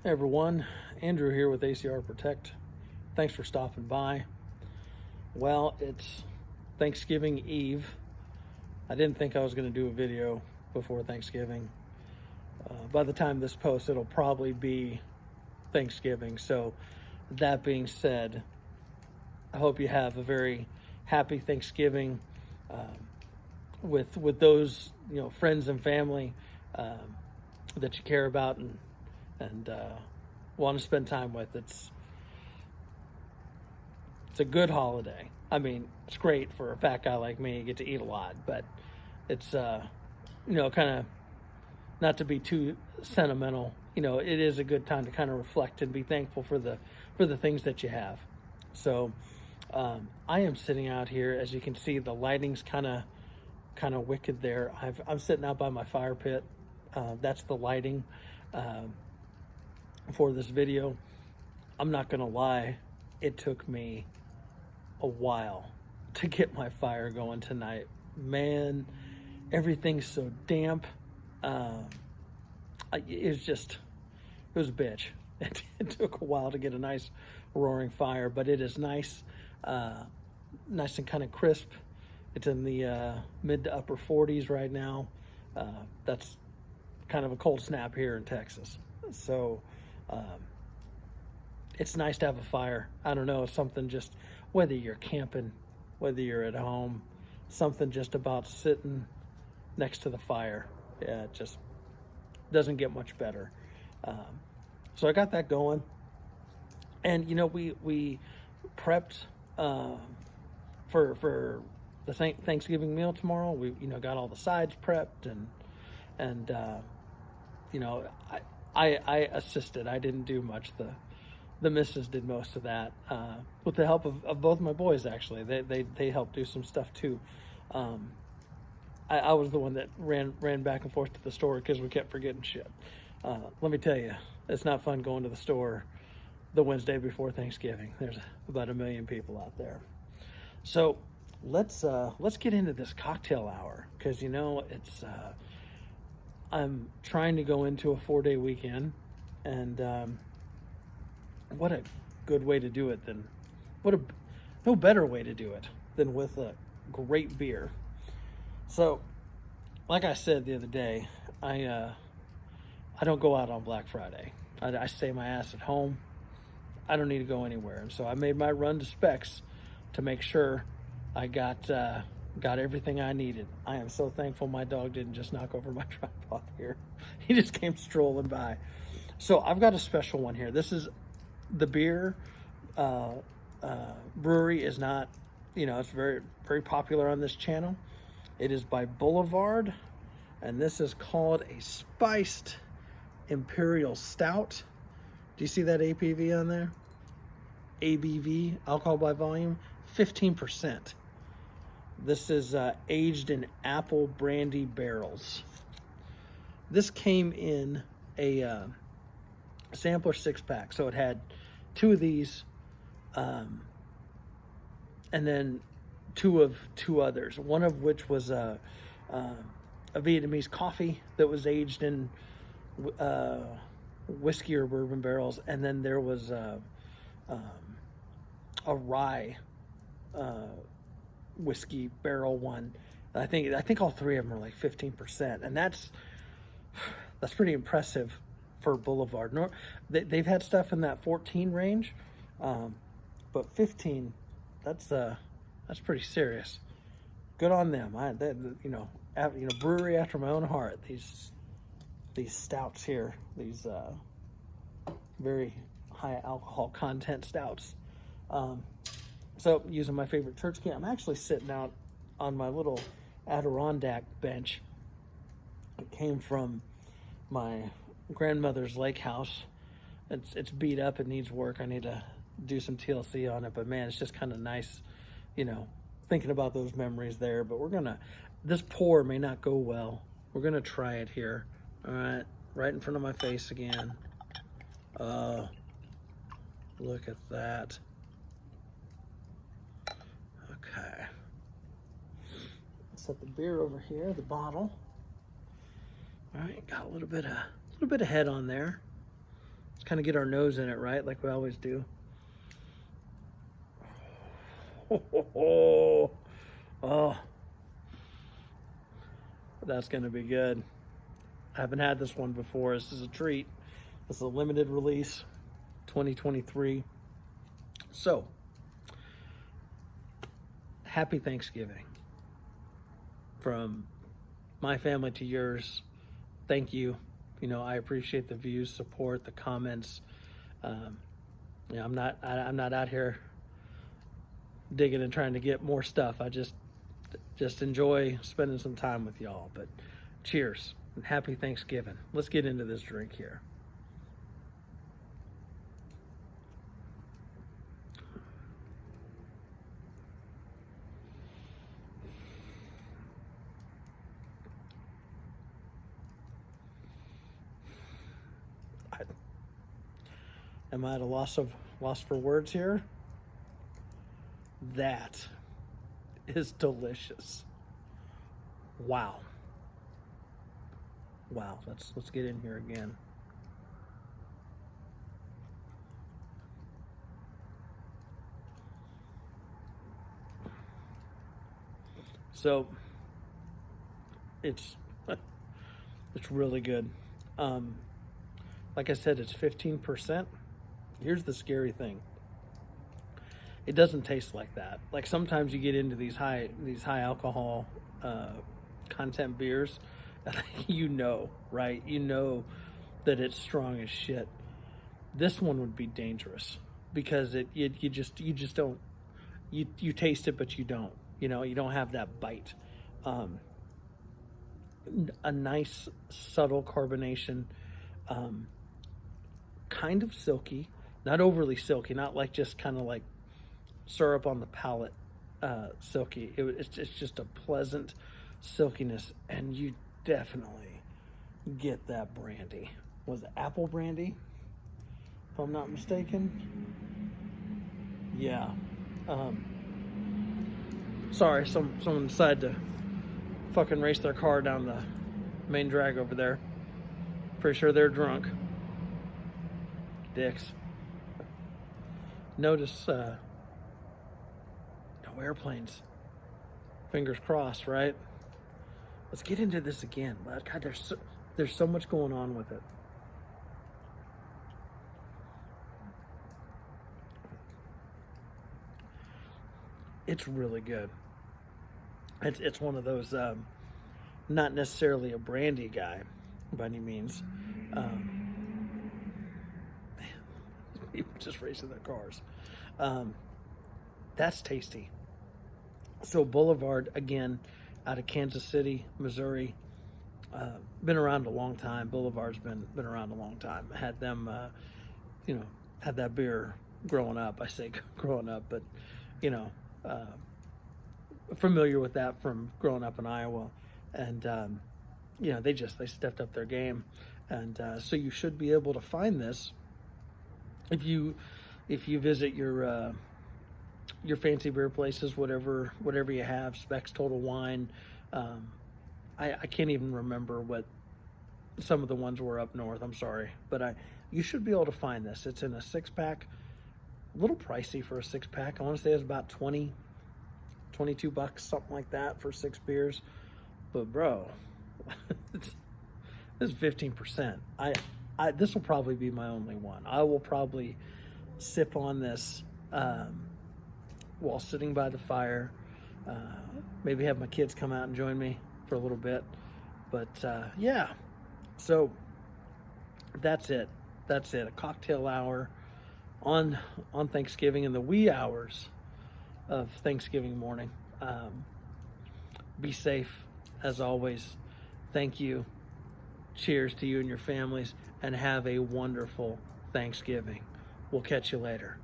Hey everyone, Andrew here with ACR Protect. Thanks for stopping by. Well, it's Thanksgiving Eve. I didn't think I was going to do a video before Thanksgiving. By the time this posts, it'll probably be Thanksgiving. So that being said, I hope you have a very happy Thanksgiving with those friends and family that you care about and want to spend time with. It's a good holiday. I mean, it's great for a fat guy like me. You get to eat a lot, but it's kind of, not to be too sentimental. It is a good time to kind of reflect and be thankful for the things that you have. So I am sitting out here. As you can see, the lighting's kind of wicked there. I'm sitting out by my fire pit. That's the lighting for this video. I'm not gonna lie, it took me a while to get my fire going tonight. Man, everything's so damp. It was a bitch. It took a while to get a nice roaring fire, but it is nice, nice and kind of crisp. It's in the mid to upper 40s right now. That's kind of a cold snap here in Texas. So it's nice to have a fire. I don't know, something just, whether you're camping, whether you're at home, something just about sitting next to the fire. Yeah, it just doesn't get much better. So I got that going. And, we prepped for the Thanksgiving meal tomorrow. We, got all the sides prepped and I assisted. I didn't do much. The missus did most of that with the help of both my boys. Actually, they helped do some stuff too. I was the one that ran back and forth to the store because we kept forgetting shit. Let me tell you, it's not fun going to the store the Wednesday before Thanksgiving. There's about 1 million people out there. So let's get into this cocktail hour, because it's I'm trying to go into a 4-day weekend, and what a good way to do it than no better way to do it than with a great beer. So, like I said the other day, I don't go out on Black Friday. I stay my ass at home. I don't need to go anywhere, and so I made my run to Specs to make sure I got everything I needed. I am so thankful my dog didn't just knock over my tripod here. He just came strolling by. So I've got a special one here. This is the beer. Brewery is not, it's very, very popular on this channel. It is by Boulevard, and this is called a spiced Imperial Stout. Do you see that APV on there? ABV, alcohol by volume, 15%. This is aged in apple brandy barrels. This came in a sampler 6-pack, so it had 2 of these, and then 2 of 2 others. One of which was a Vietnamese coffee that was aged in whiskey or bourbon barrels, and then there was a rye whiskey barrel one. I think all 3 of them are like 15%, and that's pretty impressive for Boulevard. They've had stuff in that 14 range, but 15, that's pretty serious. Good on them. Brewery after my own heart. These stouts here, these very high alcohol content stouts. So using my favorite church can, I'm actually sitting out on my little Adirondack bench. It came from my grandmother's lake house. It's beat up, it needs work. I need to do some TLC on it, but man, it's just kind of nice, thinking about those memories there. But this pour may not go well. We're gonna try it here. All right in front of my face again. Look at that. Okay. Set the beer over here, the bottle. All right, got a little bit of head on there. kind of get our nose in it, right? Like we always do. Oh, that's going to be good. I haven't had this one before. This is a treat. This is a limited release, 2023. So, happy Thanksgiving. From my family to yours, thank you. You know, I appreciate the views, support, the comments. You know, I'm not out here digging and trying to get more stuff. I just enjoy spending some time with y'all. But cheers and happy Thanksgiving. Let's get into this drink here. Am I at a loss for words here? That is delicious. Wow. Wow. Let's get in here again. So it's really good. Like I said, it's 15%. Here's the scary thing. It doesn't taste like that. Like sometimes you get into these high alcohol content beers, you know, right? You know that it's strong as shit. This one would be dangerous because you just don't, you taste it but you don't. You know, you don't have that bite. A nice subtle carbonation, kind of silky. Not overly silky, not like just kind of like syrup on the palate silky. It's just a pleasant silkiness, and you definitely get that brandy. Was it apple brandy, if I'm not mistaken? Yeah. Sorry, someone decided to fucking race their car down the main drag over there. Pretty sure they're drunk. Dicks. Notice no airplanes. Fingers crossed, right? Let's get into this again. God, there's so much going on with it. It's really good. It's one of those, not necessarily a brandy guy by any means. People just racing their cars. That's tasty. So Boulevard, again, out of Kansas City, Missouri. Been around a long time. Boulevard's been around a long time. I had them, had that beer growing up. I say growing up, but, familiar with that from growing up in Iowa. And, they stepped up their game. And so you should be able to find this if you visit your fancy beer places, whatever you have, Specs, Total Wine. I can't even remember what some of the ones were up north. I'm sorry, but you should be able to find this. It's in a 6-pack, a little pricey for a 6-pack. I want to say it's about $22, something like that for 6 beers. But bro, this is 15%. This will probably be my only one. I will probably sip on this while sitting by the fire. Maybe have my kids come out and join me for a little bit. But yeah, so that's it. A cocktail hour on Thanksgiving, in the wee hours of Thanksgiving morning. Be safe, as always. Thank you. Cheers to you and your families, and have a wonderful Thanksgiving. We'll catch you later.